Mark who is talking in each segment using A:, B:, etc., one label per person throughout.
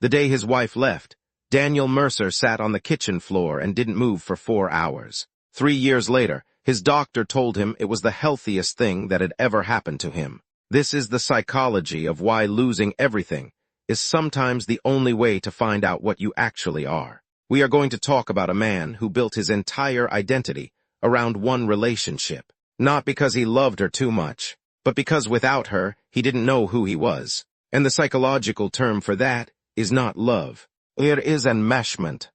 A: The day his wife left, Daniel Mercer sat on the kitchen floor and didn't move for 4 hours. 3 years later, his doctor told him it was the healthiest thing that had ever happened to him. This is the psychology of why losing everything is sometimes the only way to find out what you actually are. We are going to talk about a man who built his entire identity around one relationship, not because he loved her too much, but because without her, he didn't know who he was. And the psychological term for that is not love. It is enmeshment.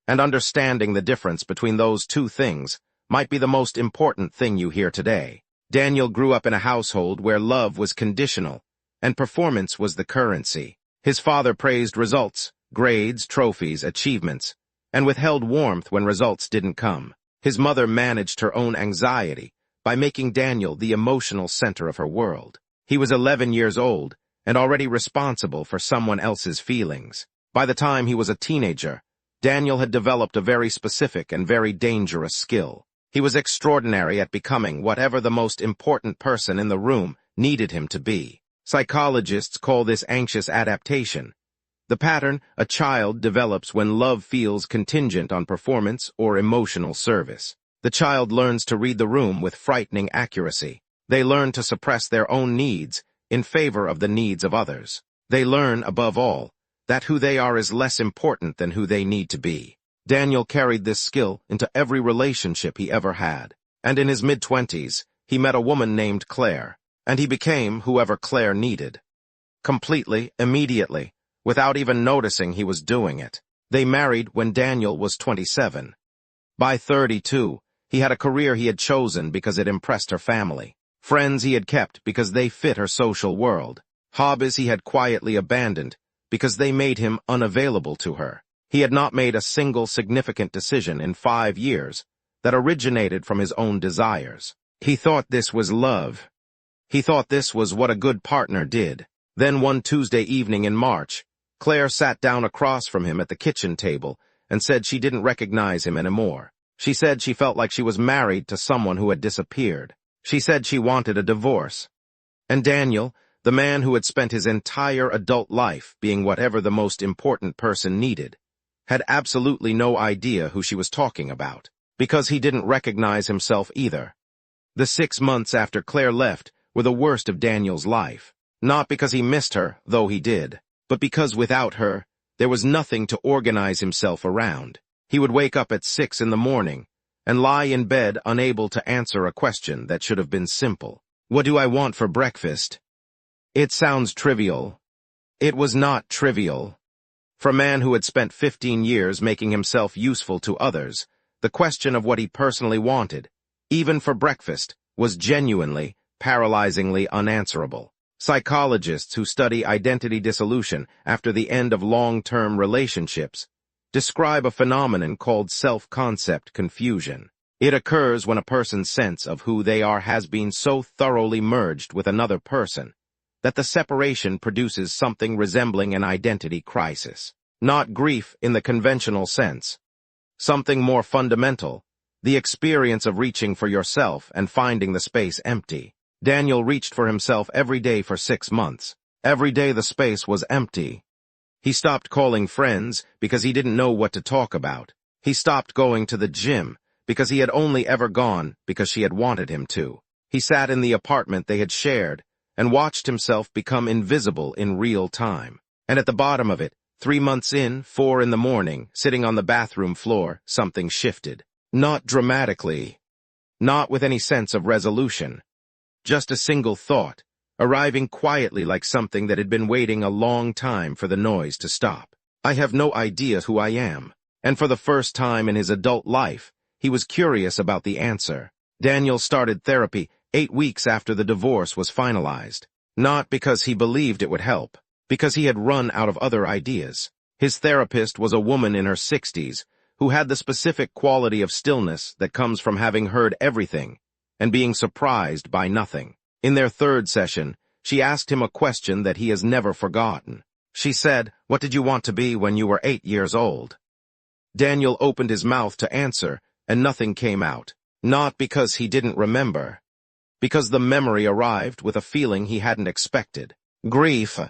A: And understanding the difference between those two things might be the most important thing you hear today. Daniel grew up in a household where love was conditional and performance was the currency. His father praised results, grades, trophies, achievements, and withheld warmth when results didn't come. His mother managed her own anxiety by making Daniel the emotional center of her world. He was 11 years old and already responsible for someone else's feelings. By the time he was a teenager, Daniel had developed a very specific and very dangerous skill. He was extraordinary at becoming whatever the most important person in the room needed him to be. Psychologists call this anxious adaptation, the pattern a child develops when love feels contingent on performance or emotional service. The child learns to read the room with frightening accuracy. They learn to suppress their own needs in favor of the needs of others. They learn, above all, that who they are is less important than who they need to be. Daniel carried this skill into every relationship he ever had. And in his mid-20s, he met a woman named Claire, and he became whoever Claire needed. Completely, immediately, without even noticing he was doing it. They married when Daniel was 27. By 32, he had a career he had chosen because it impressed her family, friends he had kept because they fit her social world, hobbies he had quietly abandoned because they made him unavailable to her. He had not made a single significant decision in 5 years that originated from his own desires. He thought this was love. He thought this was what a good partner did. Then one Tuesday evening in March, Claire sat down across from him at the kitchen table and said she didn't recognize him anymore. She said she felt like she was married to someone who had disappeared. She said she wanted a divorce. And Daniel, the man who had spent his entire adult life being whatever the most important person needed, had absolutely no idea who she was talking about, because he didn't recognize himself either. The 6 months after Claire left were the worst of Daniel's life, not because he missed her, though he did, but because without her, there was nothing to organize himself around. He would wake up at 6 in the morning and lie in bed unable to answer a question that should have been simple. What do I want for breakfast? It sounds trivial. It was not trivial. For a man who had spent 15 years making himself useful to others, the question of what he personally wanted, even for breakfast, was genuinely, paralyzingly unanswerable. Psychologists who study identity dissolution after the end of long-term relationships describe a phenomenon called self-concept confusion. It occurs when a person's sense of who they are has been so thoroughly merged with another person that the separation produces something resembling an identity crisis. Not grief in the conventional sense. Something more fundamental, the experience of reaching for yourself and finding the space empty. Daniel reached for himself every day for 6 months. Every day the space was empty. He stopped calling friends because he didn't know what to talk about. He stopped going to the gym because he had only ever gone because she had wanted him to. He sat in the apartment they had shared and watched himself become invisible in real time. And at the bottom of it, 3 months in, 4 in the morning, sitting on the bathroom floor, something shifted. Not dramatically. Not with any sense of resolution. Just a single thought, arriving quietly like something that had been waiting a long time for the noise to stop. I have no idea who I am. And for the first time in his adult life, he was curious about the answer. Daniel started therapy 8 weeks after the divorce was finalized. Not because he believed it would help, because he had run out of other ideas. His therapist was a woman in her 60s who had the specific quality of stillness that comes from having heard everything and being surprised by nothing. In their 3rd session, she asked him a question that he has never forgotten. She said, "What did you want to be when you were 8 years old?" Daniel opened his mouth to answer, and nothing came out. Not because he didn't remember, because the memory arrived with a feeling he hadn't expected. Grief.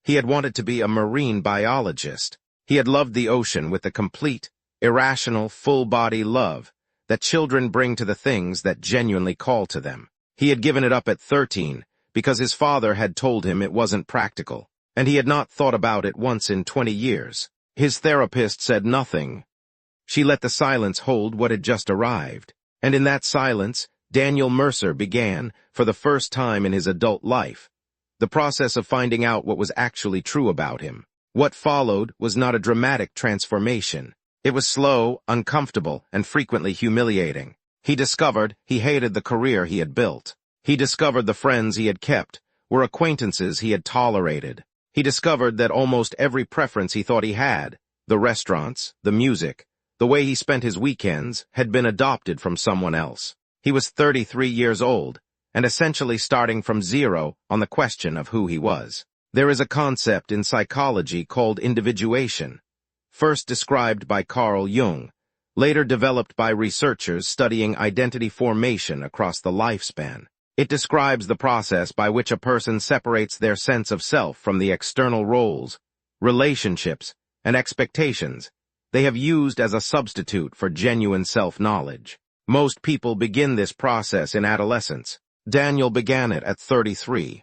A: He had wanted to be a marine biologist. He had loved the ocean with the complete, irrational, full-body love that children bring to the things that genuinely call to them. He had given it up at 13 because his father had told him it wasn't practical, and he had not thought about it once in 20 years. His therapist said nothing. She let the silence hold what had just arrived, and in that silence, Daniel Mercer began, for the first time in his adult life, the process of finding out what was actually true about him. What followed was not a dramatic transformation. It was slow, uncomfortable, and frequently humiliating. He discovered he hated the career he had built. He discovered the friends he had kept were acquaintances he had tolerated. He discovered that almost every preference he thought he had, the restaurants, the music, the way he spent his weekends, had been adopted from someone else. He was 33 years old, and essentially starting from zero on the question of who he was. There is a concept in psychology called individuation, first described by Carl Jung, later developed by researchers studying identity formation across the lifespan. It describes the process by which a person separates their sense of self from the external roles, relationships, and expectations they have used as a substitute for genuine self-knowledge. Most people begin this process in adolescence. Daniel began it at 33.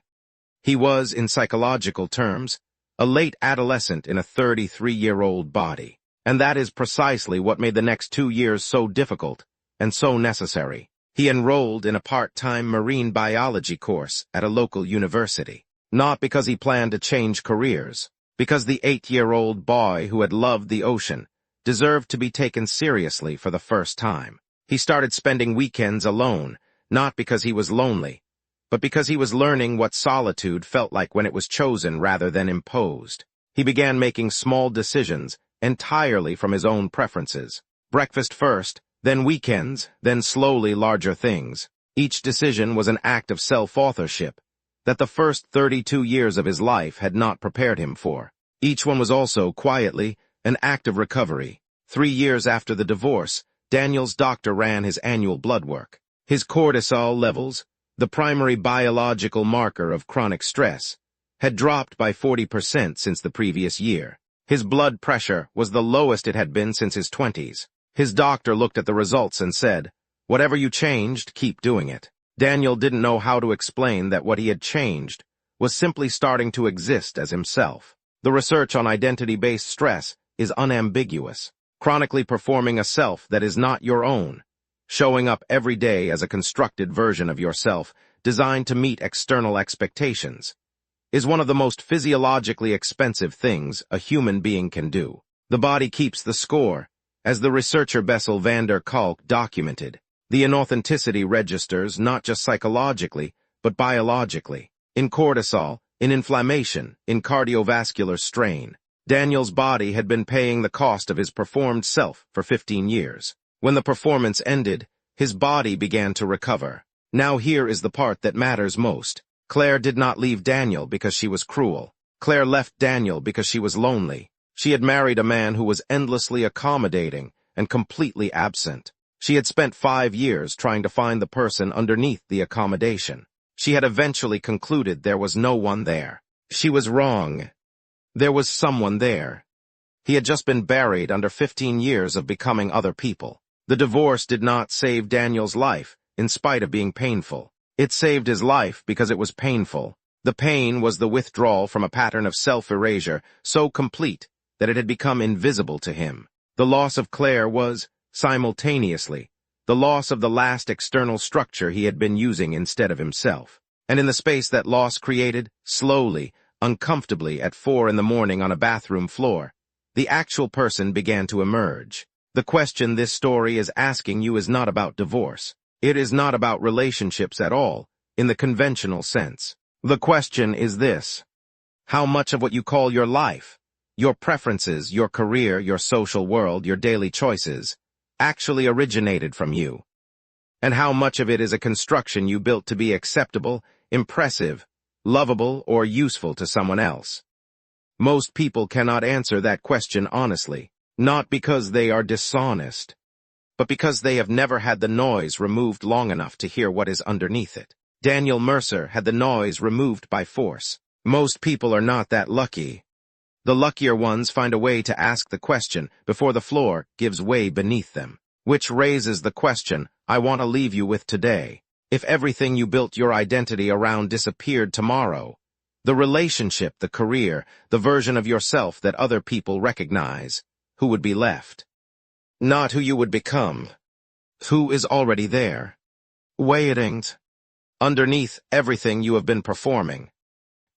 A: He was, in psychological terms, a late adolescent in a 33-year-old body. And that is precisely what made the next 2 years so difficult and so necessary. He enrolled in a part-time marine biology course at a local university, not because he planned to change careers, because the 8-year-old boy who had loved the ocean deserved to be taken seriously for the first time. He started spending weekends alone, not because he was lonely, but because he was learning what solitude felt like when it was chosen rather than imposed. He began making small decisions entirely from his own preferences. Breakfast first, then weekends, then slowly larger things. Each decision was an act of self-authorship that the first 32 years of his life had not prepared him for. Each one was also, quietly, an act of recovery. 3 years after the divorce, Daniel's doctor ran his annual blood work. His cortisol levels, the primary biological marker of chronic stress, had dropped by 40% since the previous year. His blood pressure was the lowest it had been since his 20s. His doctor looked at the results and said, "Whatever you changed, keep doing it." Daniel didn't know how to explain that what he had changed was simply starting to exist as himself. The research on identity-based stress is unambiguous. Chronically performing a self that is not your own, showing up every day as a constructed version of yourself designed to meet external expectations, is one of the most physiologically expensive things a human being can do. The body keeps the score, as the researcher Bessel van der Kolk documented. The inauthenticity registers not just psychologically, but biologically, in cortisol, in inflammation, in cardiovascular strain. Daniel's body had been paying the cost of his performed self for 15 years. When the performance ended, his body began to recover. Now here is the part that matters most. Claire did not leave Daniel because she was cruel. Claire left Daniel because she was lonely. She had married a man who was endlessly accommodating and completely absent. She had spent 5 years trying to find the person underneath the accommodation. She had eventually concluded there was no one there. She was wrong. There was someone there. He had just been buried under 15 years of becoming other people. The divorce did not save Daniel's life, in spite of being painful. It saved his life because it was painful. The pain was the withdrawal from a pattern of self-erasure so complete that it had become invisible to him. The loss of Claire was, simultaneously, the loss of the last external structure he had been using instead of himself. And in the space that loss created, slowly, uncomfortably at 4 in the morning on a bathroom floor, the actual person began to emerge. The question this story is asking you is not about divorce. It is not about relationships at all, in the conventional sense. The question is this: how much of what you call your life, your preferences, your career, your social world, your daily choices, actually originated from you? And how much of it is a construction you built to be acceptable, impressive, lovable, or useful to someone else? Most people cannot answer that question honestly, not because they are dishonest, but because they have never had the noise removed long enough to hear what is underneath it. Daniel Mercer had the noise removed by force. Most people are not that lucky. The luckier ones find a way to ask the question before the floor gives way beneath them. Which raises the question I want to leave you with today. If everything you built your identity around disappeared tomorrow, the relationship, the career, the version of yourself that other people recognize, who would be left? Not who you would become. Who is already there, waiting underneath everything you have been performing.